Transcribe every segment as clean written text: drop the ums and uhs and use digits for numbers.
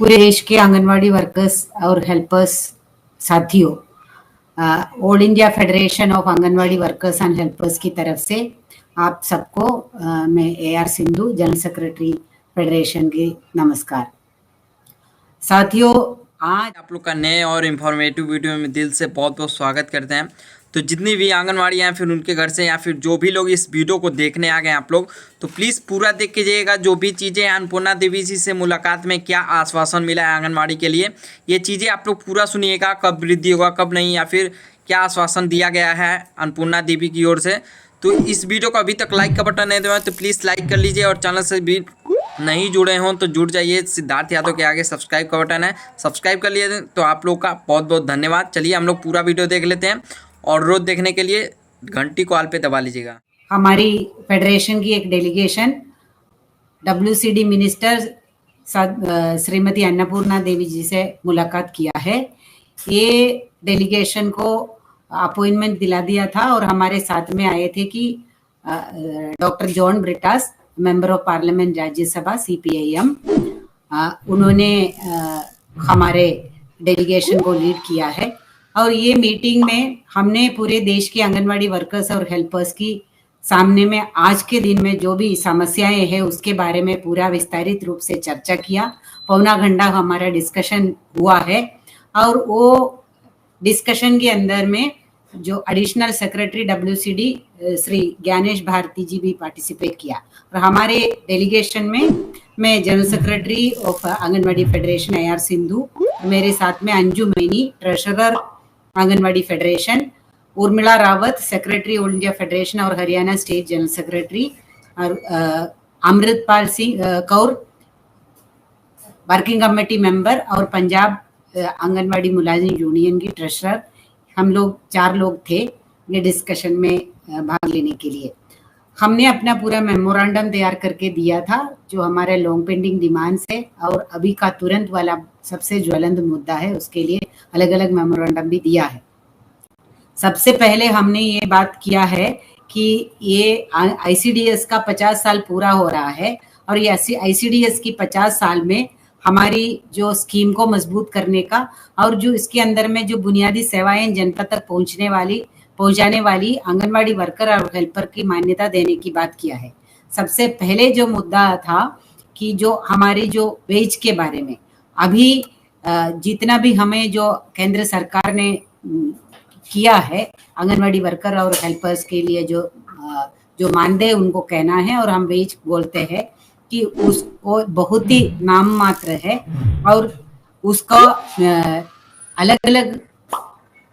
पूरे देश के आंगनवाड़ी वर्कर्स और हेल्पर्स साथियों, all India federation of anganwadi workers and helpers की तरफ से आप सबको मैं AR Sindhu, general secretary federation की नमस्कार। साथियों, आज आप लोग का नए और इन्फॉर्मेटिव वीडियो में दिल से बहुत बहुत स्वागत करते हैं। तो जितनी भी आंगनवाड़ी हैं फिर उनके घर से या फिर जो भी लोग इस वीडियो को देखने आ गए आप लोग, तो प्लीज़ पूरा देख के जाइएगा। जो भी चीज़ें अन्नपूर्णा देवी जी से मुलाकात में क्या आश्वासन मिला है आंगनवाड़ी के लिए, ये चीज़ें आप लोग पूरा सुनिएगा। कब वृद्धि होगा, कब नहीं, या फिर क्या आश्वासन दिया गया है अन्नपूर्णा देवी की ओर से। तो इस वीडियो को अभी तक लाइक का बटन नहीं दबाया तो प्लीज़ लाइक कर लीजिए, और चैनल से भी नहीं जुड़े हों तो जुड़ जाइए। सिद्धार्थ यादव के आगे सब्सक्राइब का बटन है, सब्सक्राइब कर लिए तो आप लोग का बहुत बहुत धन्यवाद। चलिए हम लोग पूरा वीडियो देख लेते हैं, और रोज देखने के लिए घंटी को ऑल पे दबा लीजिएगा। हमारी फेडरेशन की एक delegation WCD minister Shrimati Annapurna Devi ji से मुलाकात किया है। ये डेलीगेशन को अपॉइंटमेंट दिला दिया था और हमारे साथ में आए थे कि doctor John Brittas, member of parliament Rajya Sabha CPIM, उन्होंने हमारे डेलीगेशन को लीड किया है। और ये मीटिंग में हमने पूरे देश के आंगनवाड़ी वर्कर्स और हेल्पर्स की सामने में आज के दिन में जो भी समस्याएं हैं उसके बारे में पूरा विस्तारित रूप से चर्चा किया। पौना घंटा हमारा डिस्कशन हुआ है, और वो डिस्कशन के अंदर में जो additional secretary WCD Shri Gyanesh Bharti ji भी पार्टिसिपेट किया। और हमारे डेलीगेशन में मैं general secretary of anganwadi federation AR Sindhu, मेरे साथ में Anju Maini, treasurer anganwadi federation, Urmila Rawat, secretary all India federation और हरियाणा स्टेट जनरल सेक्रेटरी, और Amritpal Singh Kaur, working committee member, और पंजाब आंगनवाड़ी मुलाजिम यूनियन की ट्रेजरर। हम लोग 4 लोग थे ये डिस्कशन में भाग लेने के लिए। हमने अपना पूरा मेमोरेंडम तैयार करके दिया था, जो हमारे लॉन्ग पेंडिंग डिमांड्स है और अभी का तुरंत वाला सबसे ज्वलंत मुद्दा है, उसके लिए अलग अलग मेमोरेंडम भी दिया है। सबसे पहले हमने ये बात किया है कि ये ICDS का 50 साल पूरा हो रहा है, और ये ICDS की 50 साल में हमारी जो स्कीम को मजबूत करने का, और जो इसके अंदर में जो बुनियादी सेवाएं जनता तक पहुंचाने वाली आंगनवाड़ी वर्कर और हेल्पर की मान्यता देने की बात किया है। सबसे पहले जो मुद्दा था कि जो हमारी जो वेज के बारे में, अभी जितना भी हमें जो केंद्र सरकार ने किया है आंगनवाड़ी वर्कर और हेल्पर्स के लिए जो मानदेय उनको कहना है, और हम वेज बोलते हैं कि उसको बहुत ही नाम मात्र है, और उसका अलग अलग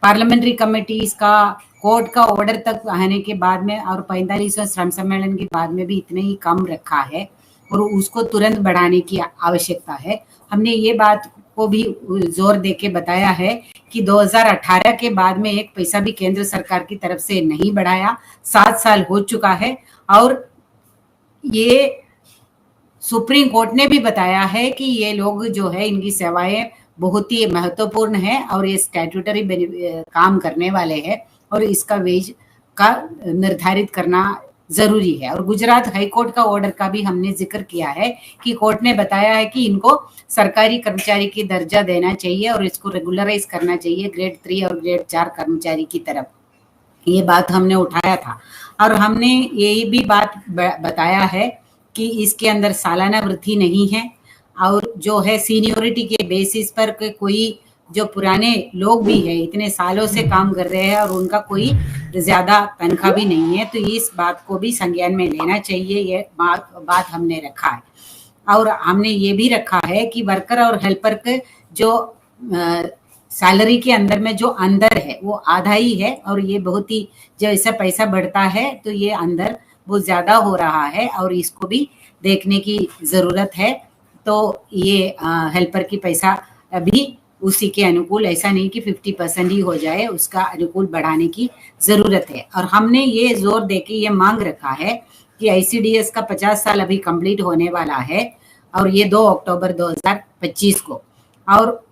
पार्लियामेंट्री कमेटीज का कोर्ट का ऑर्डर तक आने के बाद में और 45वां श्रम सम्मेलन के बाद में भी इतने ही कम रखा है, और उसको तुरंत बढ़ाने की आवश्यकता है। हमने ये बात को भी जोर देके बताया है कि 2018 के बाद में एक पैसा भी केंद्र सरकार की तरफ से नहीं बढ़ाया। 7 साल हो चुका है, और ये सुप्रीम कोर्ट ने भी बताया है कि ये लोग जो है इनकी सेवाएं बहुत ही महत्वपूर्ण है, और ये स्टैट्यूटरी काम करने वाले हैं, और इसका वेज का निर्धारित करना जरूरी है। और गुजरात हाई कोर्ट का ऑर्डर का भी हमने जिक्र किया है कि कोर्ट ने बताया है कि इनको सरकारी कर्मचारी की दर्जा देना चाहिए, और इसको रेगुलराइज करना चाहिए ग्रेड 3 और ग्रेड 4 कर्मचारी की तरफ। ये बात हमने उठाया था, और हमने यही भी बात बताया है कि इसके अंदर सालाना वृद्धि नहीं है, और जो है सीनियोरिटी के बेसिस पर कोई जो पुराने लोग भी है इतने सालों से काम कर रहे हैं और उनका कोई ज्यादा तनख्वाह भी नहीं है, तो इस बात को भी संज्ञान में लेना चाहिए। ये बात हमने रखा है। और हमने ये भी रखा है कि वर्कर और हेल्पर के जो सैलरी के अंदर में जो अंदर है वो आधा ही है, और ये बहुत ही जैसे पैसा बढ़ता है तो ये अंदर बहुत ज्यादा हो रहा है, और इसको भी देखने की जरूरत है। तो ये हेल्पर की पैसा अभी उसी के अनुकूल, ऐसा नहीं कि 50% ही हो जाए, उसका अनुकूल बढ़ाने की जरूरत है। और हमने ये जोर देके ये मांग रखा है कि ICDS का 50 साल अभी कंप्लीट होने वाला है, और ये 2 अक्टूबर 2025 को, और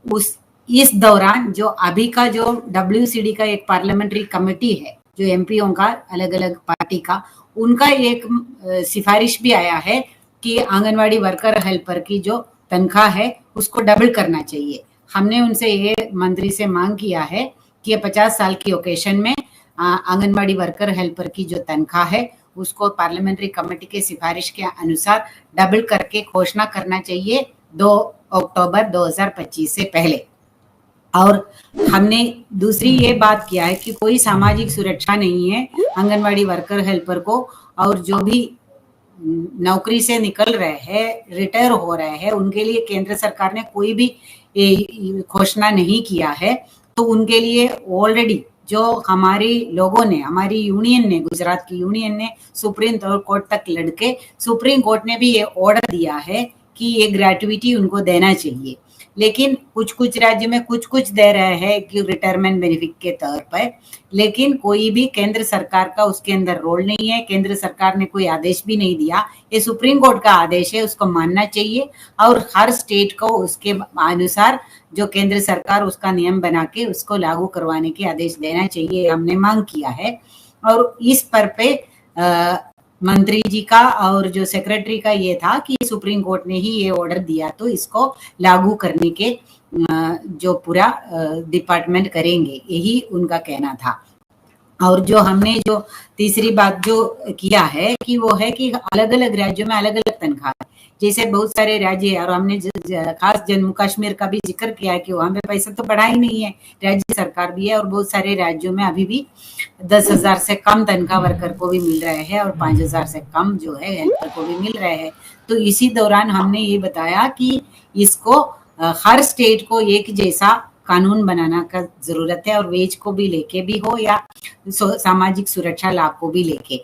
इस दौरान जो अभी का जो WCD का एक पार्लियामेंट्री कमेटी है, जो MPओं का अलग अलग पार्टी का, उनका एक सिफारिश भी आया है कि आंगनवाड़ी वर्कर हेल्पर की जो तनख्वाह है उसको डबल करना चाहिए। हमने उनसे ये मंत्री से मांग किया है कि ये 50 साल की ओकेशन में आंगनबाड़ी वर्कर हेल्पर की जो तनख्वाह है उसको पार्लियामेंट्री कमेटी के सिफारिश के अनुसार डबल करके घोषणा करना चाहिए 2 अक्टूबर 2025 से पहले। और हमने दूसरी ये बात किया है कि कोई सामाजिक सुरक्षा नहीं है आंगनबाड़ी वर्कर हेल्पर को, और जो भी नौकरी से निकल रहे हैं, रिटायर हो रहे हैं, उनके लिए केंद्र सरकार ने कोई भी घोषणा नहीं किया है। तो उनके लिए ऑलरेडी जो हमारे लोगों ने, हमारी यूनियन ने, गुजरात की यूनियन ने सुप्रीम कोर्ट तक लड़के सुप्रीम कोर्ट ने भी ये ऑर्डर दिया है कि ये ग्रेट्युटी उनको देना चाहिए। लेकिन कुछ कुछ राज्य में कुछ कुछ दे रहे हैं कि रिटायरमेंट बेनिफिट के तौर पर, लेकिन कोई भी केंद्र सरकार का उसके अंदर रोल नहीं है। केंद्र सरकार ने कोई आदेश भी नहीं दिया, ये सुप्रीम कोर्ट का आदेश है, उसको मानना चाहिए और हर स्टेट को उसके अनुसार जो केंद्र सरकार उसका नियम बना के उसको लागू करवाने के आदेश देना चाहिए, हमने मांग किया है। और इस पर पे मंत्री जी का और जो सेक्रेटरी का ये था कि सुप्रीम कोर्ट ने ही ये ऑर्डर दिया तो इसको लागू करने के जो पूरा डिपार्टमेंट करेंगे, यही उनका कहना था। और जो हमने जो तीसरी बात जो किया है कि वो है कि अलग अलग राज्यों में अलग अलग तनख्वाह है। जैसे बहुत सारे राज्य है और हमने खास जम्मू कश्मीर का भी जिक्र किया है कि वहां पे पैसा तो बढ़ा ही नहीं है, राज्य सरकार भी है और बहुत सारे राज्यों में अभी भी 10,000 से कम तनख्वाह वर्कर को भी मिल रहे हैं और 5,000 से कम जो है हेल्पर को भी मिल रहे हैं। तो इसी दौरान हमने ये बताया कि इसको हर स्टेट को एक जैसा कानून बनाना का जरूरत है और वेज को भी लेके भी हो या सामाजिक सुरक्षा लाभ को भी लेके,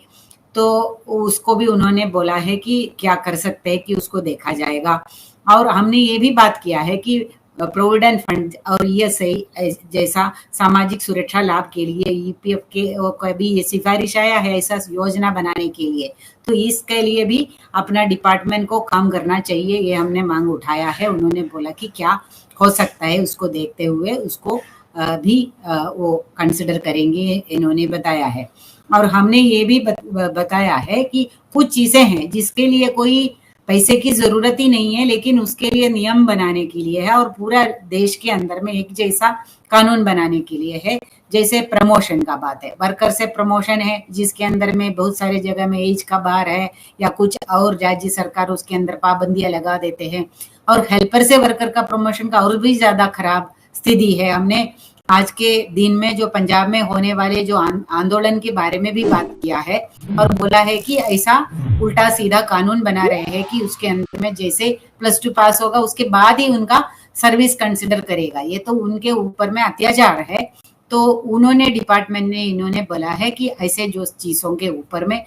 तो उसको भी उन्होंने बोला है कि क्या कर सकते हैं कि उसको देखा जाएगा। और हमने ये भी बात किया है कि प्रोविडेंट फंड और ईएसआई जैसा सामाजिक सुरक्षा लाभ के लिए ईपीएफ के भी ये सिफारिश आया है ऐसा योजना बनाने के लिए, तो इसके लिए भी अपना डिपार्टमेंट को काम करना चाहिए, ये हमने मांग उठाया है। उन्होंने बोला कि क्या हो सकता है उसको देखते हुए उसको भी वो कंसिडर करेंगे, इन्होंने बताया है। और हमने ये भी बताया है कि कुछ चीजें हैं जिसके लिए कोई पैसे की जरूरत ही नहीं है, लेकिन उसके लिए नियम बनाने के लिए है और पूरा देश के अंदर में एक जैसा कानून बनाने के लिए है। जैसे प्रमोशन का बात है, वर्कर से प्रमोशन है जिसके अंदर में बहुत सारे जगह में एज का बार है या कुछ और राज्य सरकार उसके अंदर पाबंदियां लगा देते हैं, और हेल्पर से वर्कर का प्रमोशन का और भी ज्यादा खराब स्थिति है। हमने आज के दिन में जो पंजाब में होने वाले जो आंदोलन के बारे में भी बात किया है और बोला है कि ऐसा उल्टा सीधा कानून बना रहे हैं कि उसके अंदर में जैसे +2 पास होगा उसके बाद ही उनका सर्विस कंसिडर करेगा, ये तो उनके ऊपर में अत्याचार है। तो उन्होंने डिपार्टमेंट ने इन्होंने बोला है कि ऐसे जो चीजों के ऊपर में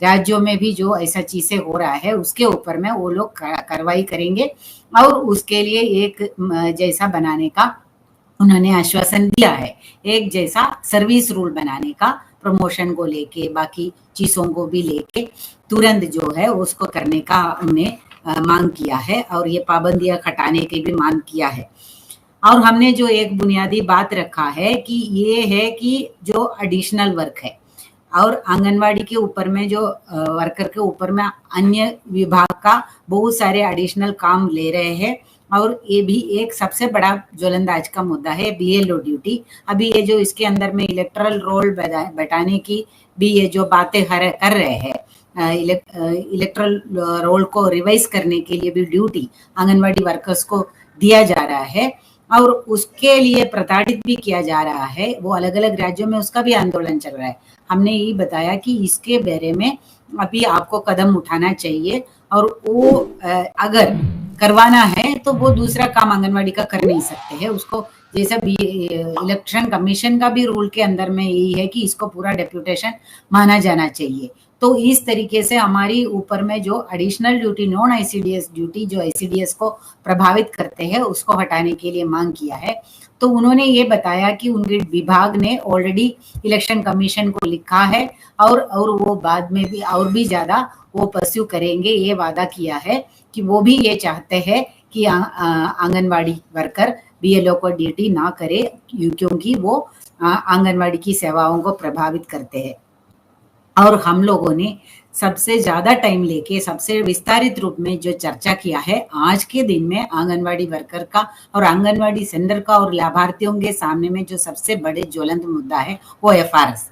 राज्यों में भी जो ऐसा चीजें हो रहा है उसके ऊपर में वो लोग कार्रवाई करेंगे और उसके लिए एक जैसा बनाने का उन्होंने आश्वासन दिया है, एक जैसा सर्विस रूल बनाने का, प्रमोशन को लेके बाकी चीजों को भी लेके तुरंत जो है उसको करने का हमने मांग किया है और ये पाबंदियां हटाने की भी मांग किया है। और हमने जो एक बुनियादी बात रखा है कि ये है कि जो एडिशनल वर्क है और आंगनवाड़ी के ऊपर में जो वर्कर के ऊपर में अन्य विभाग का बहुत सारे एडिशनल काम ले रहे हैं, और ये भी एक सबसे बड़ा ज्वलंत आज का मुद्दा है बीएलओ ड्यूटी। अभी ये जो इसके अंदर में इलेक्टरल रोल बैठाने की भी ये जो बातें कर रहे हैं, इलेक्टरल रोल को रिवाइज करने के लिए भी ड्यूटी आंगनवाड़ी वर्कर्स को दिया जा रहा है और उसके लिए प्रताड़ित भी किया जा रहा है। वो अलग अलग राज्यों में उसका भी आंदोलन चल रहा है। हमने यही बताया कि इसके बारे में अभी आपको कदम उठाना चाहिए और वो अगर करवाना है तो वो दूसरा काम आंगनवाड़ी का कर नहीं सकते हैं। उसको जैसा भी इलेक्शन कमीशन का भी रूल के अंदर में यही है कि इसको पूरा डेप्यूटेशन माना जाना चाहिए। तो इस तरीके से हमारी ऊपर में जो additional duty, non ICDS duty जो आईसीडीएस को प्रभावित करते हैं उसको हटाने के लिए मांग किया है। तो उन्होंने ये बताया कि उनके विभाग ने ऑलरेडी इलेक्शन कमीशन को लिखा है और वो बाद में भी और भी ज्यादा वो परस्यू करेंगे, ये वादा किया है कि वो भी ये चाहते हैं कि आंगनवाड़ी वर्कर बीएलओ को ड्यूटी ना करे क्योंकि वो आंगनवाड़ी की सेवाओं को प्रभावित करते हैं। और हम लोगों ने सबसे ज्यादा टाइम लेके सबसे विस्तारित रूप में जो चर्चा किया है आज के दिन में आंगनवाड़ी वर्कर का और आंगनवाड़ी सेंटर का और लाभार्थियों के सामने में जो सबसे बड़े ज्वलंत मुद्दा है वो एफआरएस,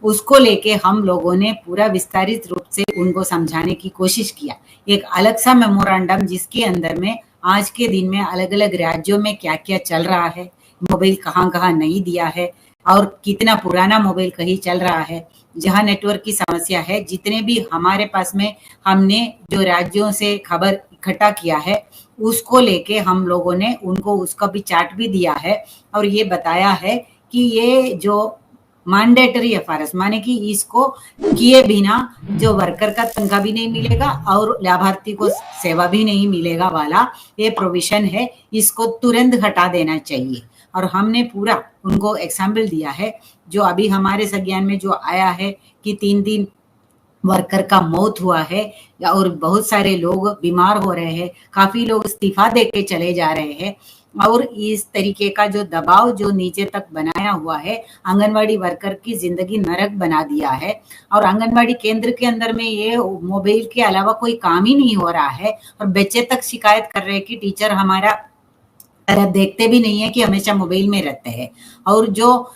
उसको लेके हम लोगों ने पूरा विस्तारित रूप से उनको समझाने की कोशिश किया। एक अलग सा मेमोरेंडम जिसके अंदर में आज के दिन में अलग अलग राज्यों में क्या क्या चल रहा है, मोबाइल कहाँ कहाँ नहीं दिया है और कितना पुराना मोबाइल कहीं चल रहा है, जहाँ नेटवर्क की समस्या है, जितने भी हमारे पास में हमने जो राज्यों से खबर इकट्ठा किया है उसको लेके हम लोगों ने उनको उसका भी चार्ट भी दिया है और ये बताया है कि ये जो मैंडेटरी एफआरएस माने कि इसको किए बिना जो वर्कर का तनख्वाह भी नहीं मिलेगा और लाभार्थी को सेवा भी नहीं मिलेगा वाला ये प्रोविजन है, इसको तुरंत हटा देना चाहिए। और हमने पूरा उनको एग्जाम्पल दिया है जो अभी हमारे संज्ञान में जो आया है कि 3 वर्कर का मौत हुआ है और बहुत सारे लोग बीमार हो रहे हैं, काफी लोग इस्तीफा देके चले जा रहे हैं और इस तरीके का जो दबाव जो नीचे तक बनाया हुआ है आंगनवाड़ी वर्कर की जिंदगी नरक बना दिया है। और आंगनवाड़ी केंद्र के अंदर में ये मोबाइल के अलावा कोई काम ही नहीं हो रहा है और बच्चे तक शिकायत कर रहे हैं कि टीचर हमारा देखते भी नहीं है कि हमेशा मोबाइल में रहते हैं। और जो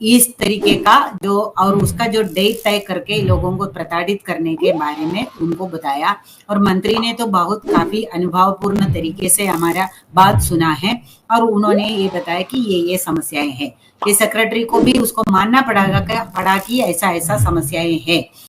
इस तरीके का जो और उसका जो डेट तय करके लोगों को प्रताड़ित करने के बारे में उनको बताया और मंत्री ने तो बहुत काफी अनुभवपूर्ण तरीके से हमारा बात सुना है और उन्होंने ये बताया कि ये समस्याएं हैं। ये सेक्रेटरी को भी उसको मानना पड़ा कि ऐसा ऐसा समस्याएं हैं।